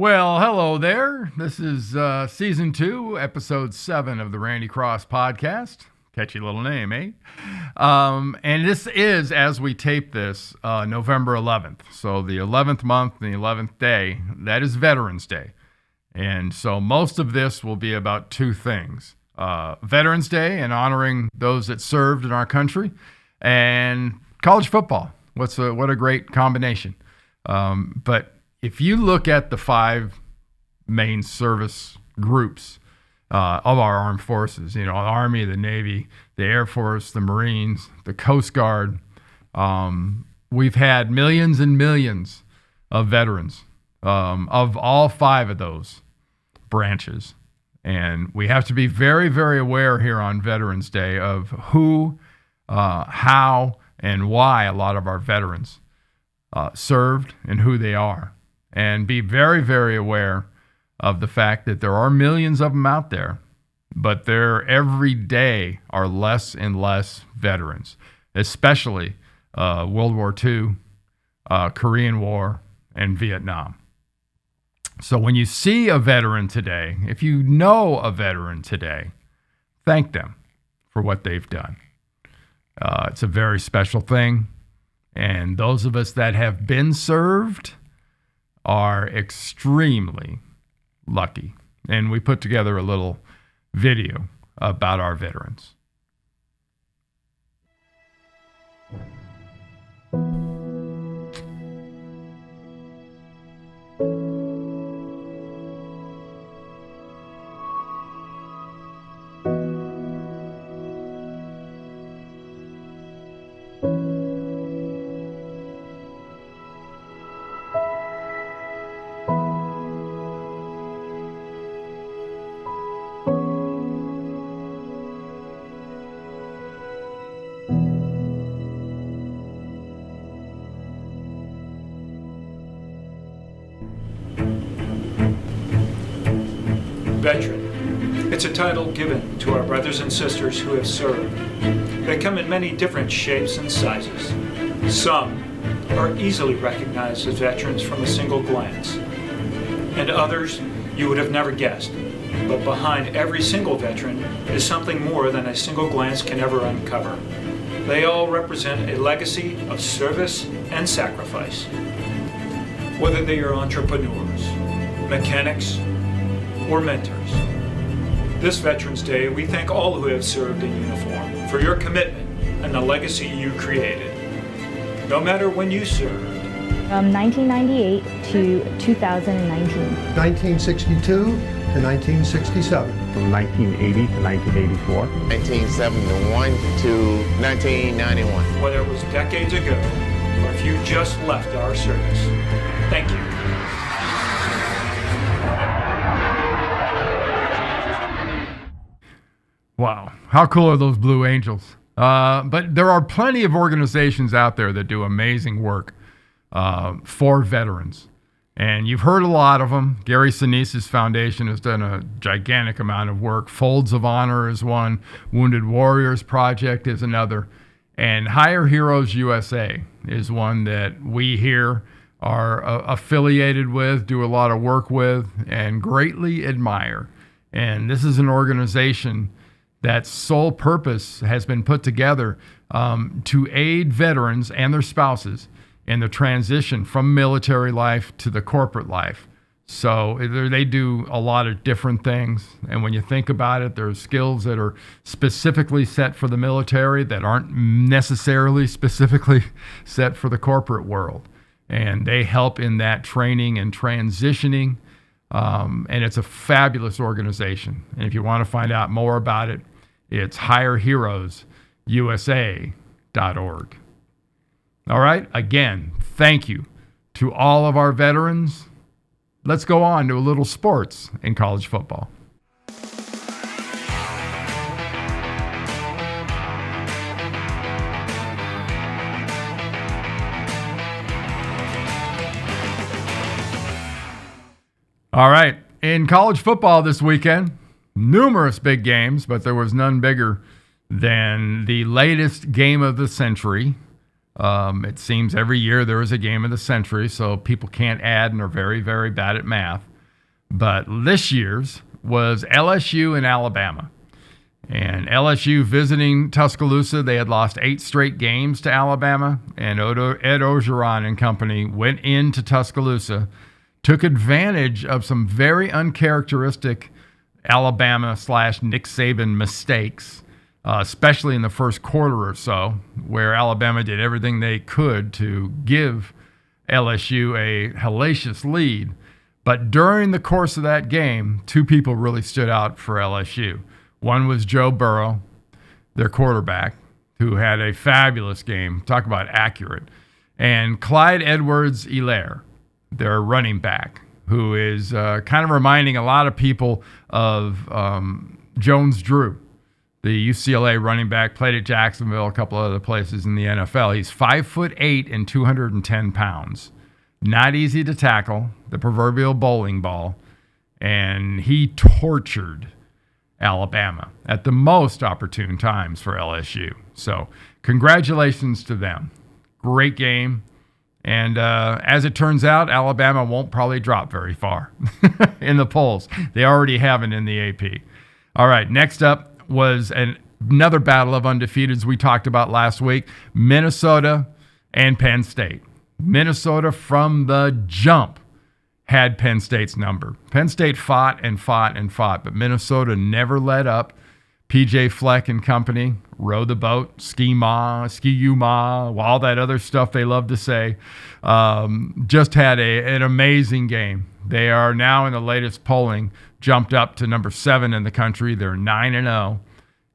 Well, hello there. This is Season 2, Episode 7 of the Randy Cross Podcast. Catchy little name, eh? And this is, as we tape this, November 11th. So the 11th month and the 11th day, that is Veterans Day. And so most of this will be about two things. Veterans Day and honoring those that served in our country, and college football. What a great combination. But if you look at the five main service groups of our armed forces, the Army, the Navy, the Air Force, the Marines, the Coast Guard, we've had millions and millions of veterans of all five of those branches. And we have to be very, very aware here on Veterans Day of who, how, and why a lot of our veterans served and who they are. And be very, very aware of the fact that there are millions of them out there, but there every day are less and less veterans, especially World War II, Korean War, and Vietnam. So when you see a veteran today, if you know a veteran today, thank them for what they've done. It's a very special thing. And those of us that have been served are extremely lucky. And we put together a little video about our veterans. Veteran. It's a title given to our brothers and sisters who have served. They come in many different shapes and sizes. Some are easily recognized as veterans from a single glance, and others you would have never guessed. But behind every single veteran is something more than a single glance can ever uncover. They all represent a legacy of service and sacrifice. Whether they are entrepreneurs, mechanics, or mentors. This Veterans Day, we thank all who have served in uniform for your commitment and the legacy you created. No matter when you served. From 1998 to 2019. 1962 to 1967. From 1980 to 1984. 1971 to 1991. Whether it was decades ago or if you just left our service. Thank you. Wow. How cool are those Blue Angels? But there are plenty of organizations out there that do amazing work for veterans. And you've heard a lot of them. Gary Sinise's foundation has done a gigantic amount of work. Folds of Honor is one. Wounded Warriors Project is another. And Higher Heroes USA is one that we here are affiliated with, do a lot of work with, and greatly admire. And this is an organization that sole purpose has been put together to aid veterans and their spouses in the transition from military life to the corporate life. So they do a lot of different things. And when you think about it, there's skills that are specifically set for the military that aren't necessarily specifically set for the corporate world. And they help in that training and transitioning. And it's a fabulous organization. And if you want to find out more about it, it's higherheroesusa.org. All right. Again, thank you to all of our veterans. Let's go on to a little sports in college football. All right. In college football this weekend, numerous big games, but there was none bigger than the latest game of the century. It seems every year there is a game of the century, so people can't add and are very, very bad at math. But this year's was LSU and Alabama. And LSU visiting Tuscaloosa, they had lost 8 straight games to Alabama. And Ed Orgeron and company went into Tuscaloosa, took advantage of some very uncharacteristic Alabama/Nick Saban mistakes, especially in the first quarter or so, where Alabama did everything they could to give LSU a hellacious lead. But during the course of that game, 2 people really stood out for LSU. One was Joe Burrow, their quarterback, who had a fabulous game. Talk about accurate. And Clyde Edwards-Helaire, their running back, who is kind of reminding a lot of people of Jones-Drew, the UCLA running back, played at Jacksonville, a couple other places in the NFL. He's 5'8" and 210 pounds. Not easy to tackle, the proverbial bowling ball. And he tortured Alabama at the most opportune times for LSU. So congratulations to them. Great game. And as it turns out, Alabama won't probably drop very far in the polls. They already haven't in the AP. All right, next up was another battle of undefeateds we talked about last week, Minnesota and Penn State. Minnesota from the jump had Penn State's number. Penn State fought and fought and fought, but Minnesota never let up. PJ Fleck and company rode the boat, ski-u-ma, all that other stuff they love to say. Just had an amazing game. They are now in the latest polling jumped up to number 7 in the country. They're 9-0.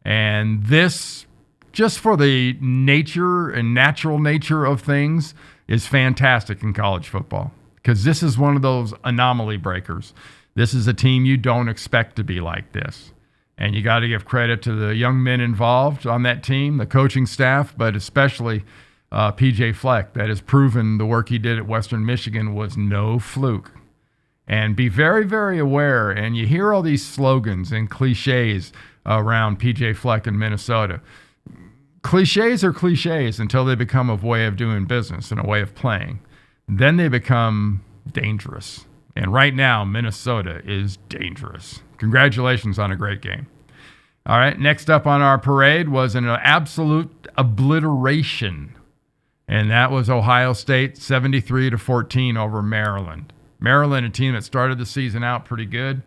And this, just for the nature and natural nature of things, is fantastic in college football. Because this is one of those anomaly breakers. This is a team you don't expect to be like this. And you got to give credit to the young men involved on that team, the coaching staff, but especially PJ Fleck, that has proven the work he did at Western Michigan was no fluke. And be very, very aware. And you hear all these slogans and cliches around PJ Fleck in Minnesota. Cliches are cliches until they become a way of doing business and a way of playing. Then they become dangerous. And right now, Minnesota is dangerous. Congratulations on a great game. All right, next up on our parade was an absolute obliteration. And that was Ohio State 73-14 over Maryland. Maryland, a team that started the season out pretty good.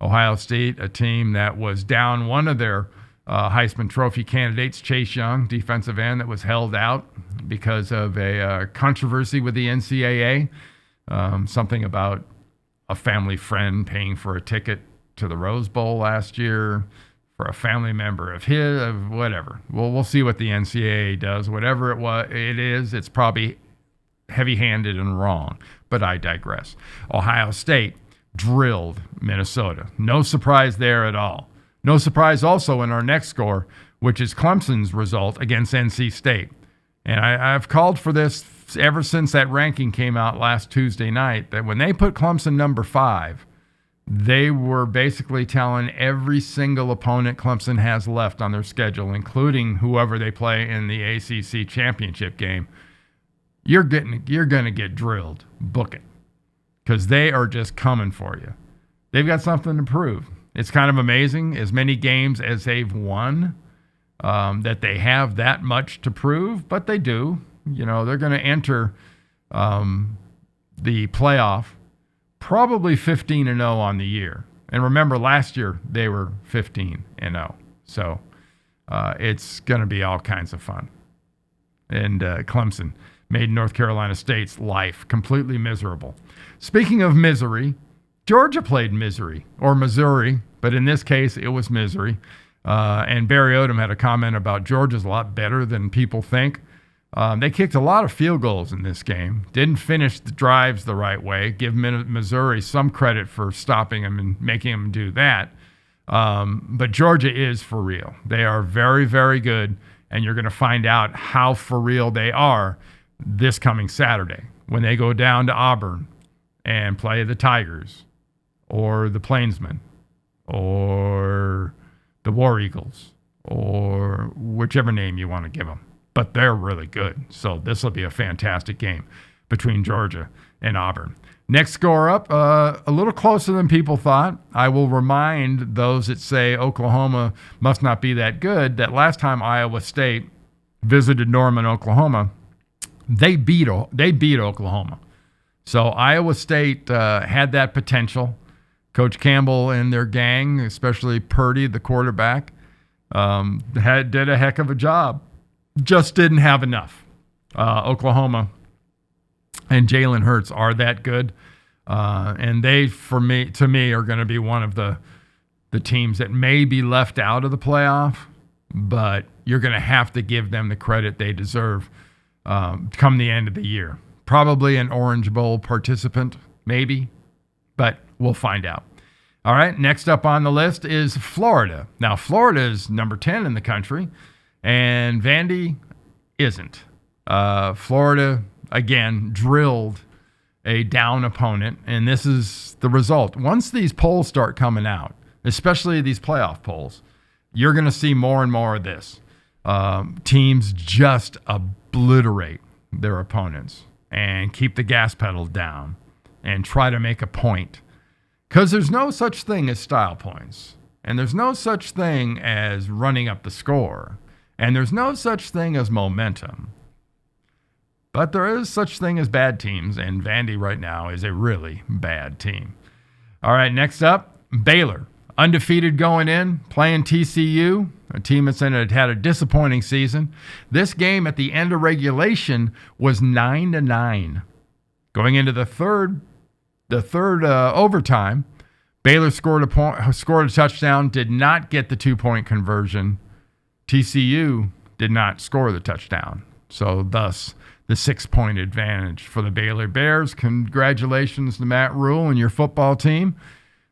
Ohio State, a team that was down one of their Heisman Trophy candidates, Chase Young, defensive end, that was held out because of a controversy with the NCAA. Something about a family friend paying for a ticket to the Rose Bowl last year for a family member of his, whatever. Well, we'll see what the NCAA does. Whatever it is, it's probably heavy-handed and wrong. But I digress. Ohio State drilled Minnesota. No surprise there at all. No surprise also in our next score, which is Clemson's result against NC State. And I've called for this ever since that ranking came out last Tuesday night, that when they put Clemson number 5, they were basically telling every single opponent Clemson has left on their schedule, including whoever they play in the ACC championship game, you're going to get drilled. Book it. Because they are just coming for you. They've got something to prove. It's kind of amazing, as many games as they've won, that they have that much to prove, but they do. You know, they're going to enter the playoff probably 15-0 on the year. And remember, last year they were 15-0. So it's going to be all kinds of fun. And Clemson made North Carolina State's life completely miserable. Speaking of misery, Georgia played misery, or Missouri, but in this case it was misery. And Barry Odom had a comment about Georgia's a lot better than people think. They kicked a lot of field goals in this game. Didn't finish the drives the right way. Give Missouri some credit for stopping them and making them do that. But Georgia is for real. They are very, very good, and you're going to find out how for real they are this coming Saturday when they go down to Auburn and play the Tigers or the Plainsmen or the War Eagles or whichever name you want to give them. But they're really good, so this will be a fantastic game. between Georgia and Auburn. Next score up, a little closer than people thought. I will remind those that say Oklahoma must not be that good that last time Iowa State visited Norman, Oklahoma, they beat Oklahoma. So Iowa State had that potential. Coach Campbell and their gang, especially Purdy, the quarterback, did a heck of a job. Just didn't have enough. Oklahoma and Jalen Hurts are that good. And they, to me, are going to be one of the teams that may be left out of the playoff, but you're going to have to give them the credit they deserve come the end of the year. Probably an Orange Bowl participant, maybe, but we'll find out. All right, next up on the list is Florida. Now, Florida is number 10 in the country, and Vandy isn't. Florida, again, drilled a down opponent, and this is the result. Once these polls start coming out, especially these playoff polls, you're going to see more and more of this. Teams just obliterate their opponents and keep the gas pedal down and try to make a point. Because there's no such thing as style points, and there's no such thing as running up the score, and there's no such thing as momentum. But there is such thing as bad teams, and Vandy right now is a really bad team. All right, next up, Baylor. Undefeated going in, playing TCU, a team that's had a disappointing season. This game at the end of regulation was 9-9. Going into the third overtime, Baylor scored a touchdown, did not get the 2-point conversion. TCU did not score the touchdown. So thus, the 6-point advantage for the Baylor Bears. Congratulations to Matt Rule and your football team.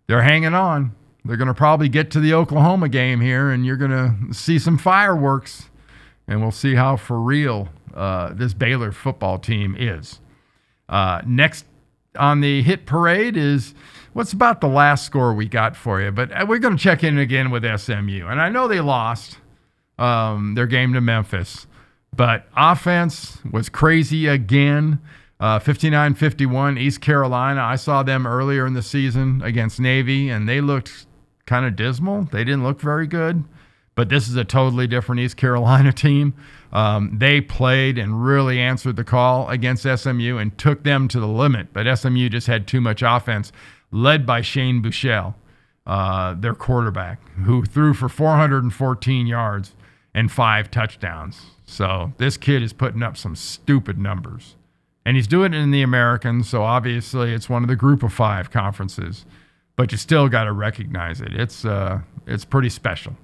They're hanging on. They're going to probably get to the Oklahoma game here, and you're going to see some fireworks, and we'll see how for real this Baylor football team is. Next on the hit parade is what's about the last score we got for you, but we're going to check in again with SMU. And I know they lost their game to Memphis, but offense was crazy again. 59-51, East Carolina. I saw them earlier in the season against Navy, and they looked kind of dismal. They didn't look very good, but this is a totally different East Carolina team. They played and really answered the call against SMU and took them to the limit, but SMU just had too much offense, led by Shane Buechele, their quarterback, who threw for 414 yards and 5 touchdowns. So this kid is putting up some stupid numbers. And he's doing it in the American, so obviously it's one of the Group of 5 conferences. But you still got to recognize it. It's pretty special.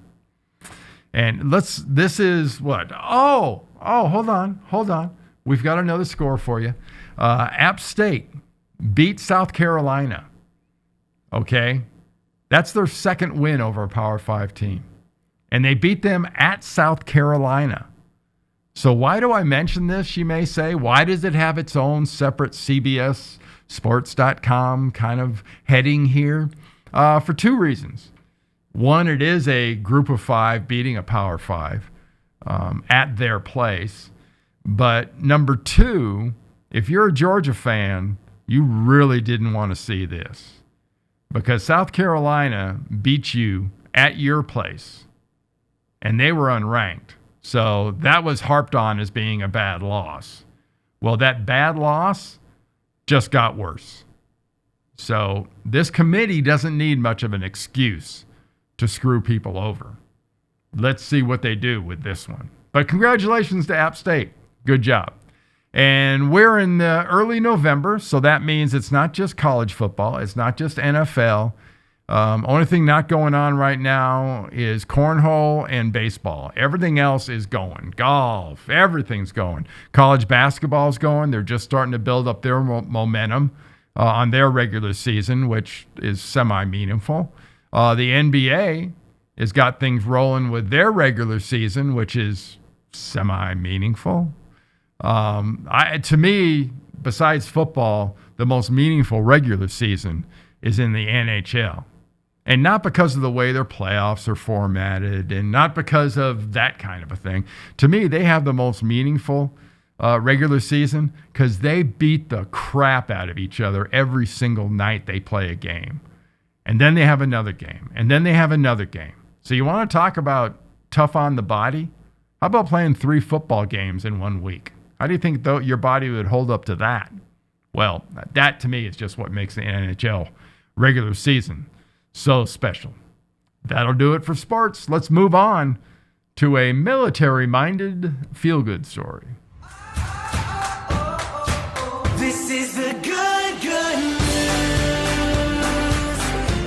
And this is what? Oh, hold on. We've got another score for you. App State beat South Carolina. Okay? That's their second win over a Power 5 team. And they beat them at South Carolina. So why do I mention this, you may say? Why does it have its own separate CBS Sports.com kind of heading here? For 2 reasons. One, it is a Group of 5 beating a Power 5 at their place. But number 2, if you're a Georgia fan, you really didn't want to see this. Because South Carolina beat you at your place, and they were unranked. So that was harped on as being a bad loss. Well, that bad loss just got worse. So this committee doesn't need much of an excuse to screw people over. Let's see what they do with this one. But congratulations to App State. Good job. And we're in early November, so that means it's not just college football. It's not just NFL. Only thing not going on right now is cornhole and baseball. Everything else is going. Golf, everything's going. College basketball's going. They're just starting to build up their momentum on their regular season, which is semi-meaningful. The NBA has got things rolling with their regular season, which is semi-meaningful. To me, besides football, the most meaningful regular season is in the NHL. And not because of the way their playoffs are formatted and not because of that kind of a thing. To me, they have the most meaningful regular season because they beat the crap out of each other every single night they play a game. And then they have another game. And then they have another game. So you want to talk about tough on the body? How about playing 3 football games in 1 week? How do you think your body would hold up to that? Well, that to me is just what makes the NHL regular season so special. That'll do it for sports. Let's move on to a military-minded feel-good story. This is the good news.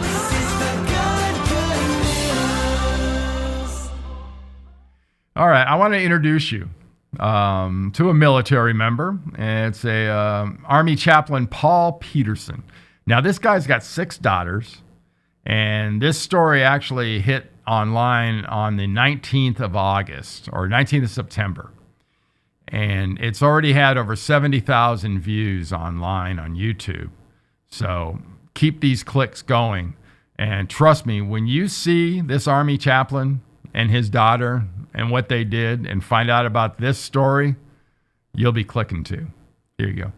This is the good news. All right, I want to introduce you to a military member. And it's a Army chaplain, Paul Peterson. Now, this guy's got 6 daughters, and this story actually hit online on the 19th of August or 19th of September. And it's already had over 70,000 views online on YouTube. So keep these clicks going. And trust me, when you see this Army chaplain and his daughter and what they did and find out about this story, you'll be clicking too. Here you go.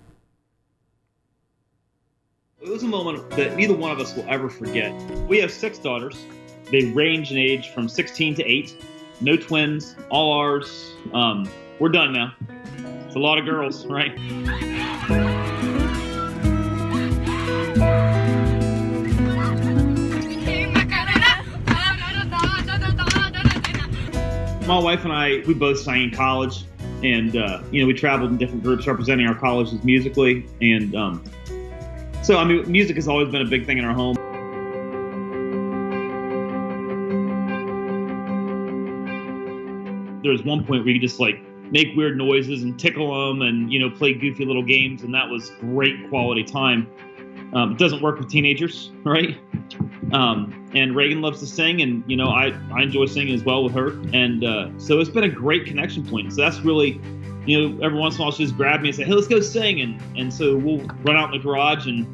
It was a moment that neither one of us will ever forget. We have 6 daughters. They range in age from 16 to 8. No twins, all ours. We're done now. It's a lot of girls, right? My wife and I, we both sang in college, and we traveled in different groups representing our colleges musically, and so I mean, music has always been a big thing in our home. There was one point where you could just like make weird noises and tickle them, and play goofy little games, and that was great quality time. It doesn't work with teenagers, right? And Reagan loves to sing, and I enjoy singing as well with her, and so it's been a great connection point. So that's really, every once in a while she'll just grab me and say, "Hey, let's go sing," and so we'll run out in the garage and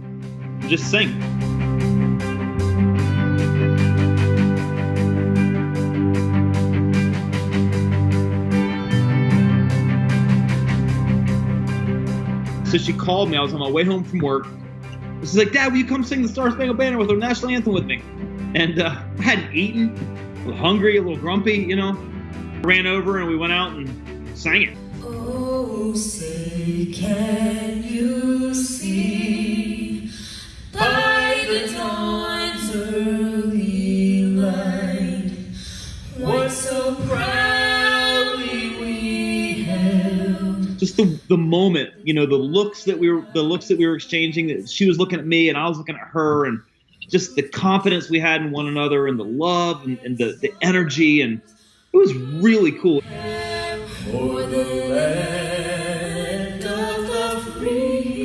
just sing. So she called me. I was on my way home from work. She's like, "Dad, will you come sing the Star Spangled Banner with our national anthem with me?" And I hadn't eaten, a little hungry, a little grumpy, I ran over and we went out and sang it. Oh, say, can you see by the dawn's early light what so proudly we held? Just the moment, the looks that we were exchanging. That she was looking at me and I was looking at her, and just the confidence we had in one another, and the love and the energy, and it was really cool. For the land of the free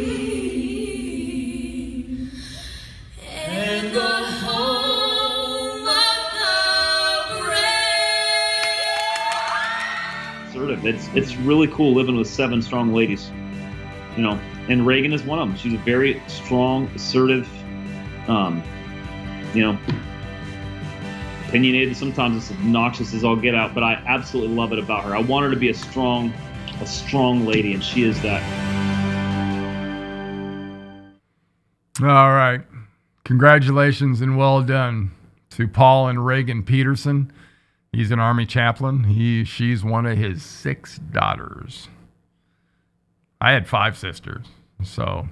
and the home of the brave. Sort of. It's really cool living with 7 strong ladies, and Reagan is one of them. She's a very strong, assertive, opinionated. Sometimes it's obnoxious as all get out, but I absolutely love it about her. I want her to be a strong lady, and she is that. All right. Congratulations and well done to Paul and Reagan Peterson. He's an Army chaplain. She's one of his 6 daughters. I had 5 sisters, so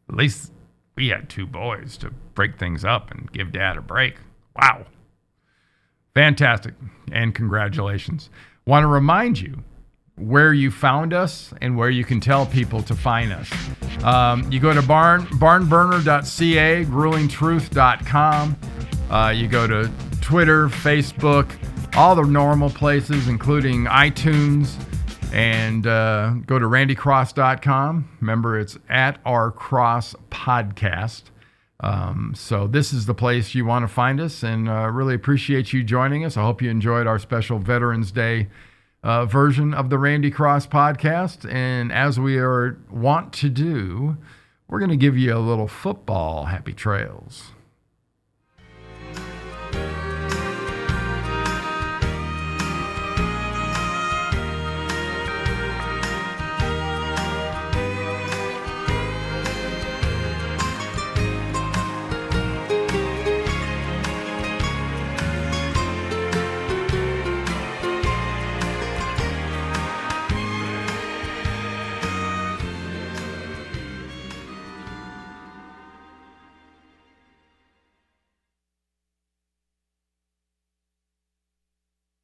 at least we had 2 boys to break things up and give Dad a break. Wow. Fantastic, and congratulations. Want to remind you where you found us and where you can tell people to find us. You go to barnburner.ca, grulingtruth.com. You go to Twitter, Facebook, all the normal places, including iTunes, and go to randycross.com. Remember, it's at our Cross Podcast. So this is the place you want to find us, and really appreciate you joining us. I hope you enjoyed our special Veterans Day version of the Randy Cross Podcast. And as we are wont to do, we're going to give you a little football happy trails.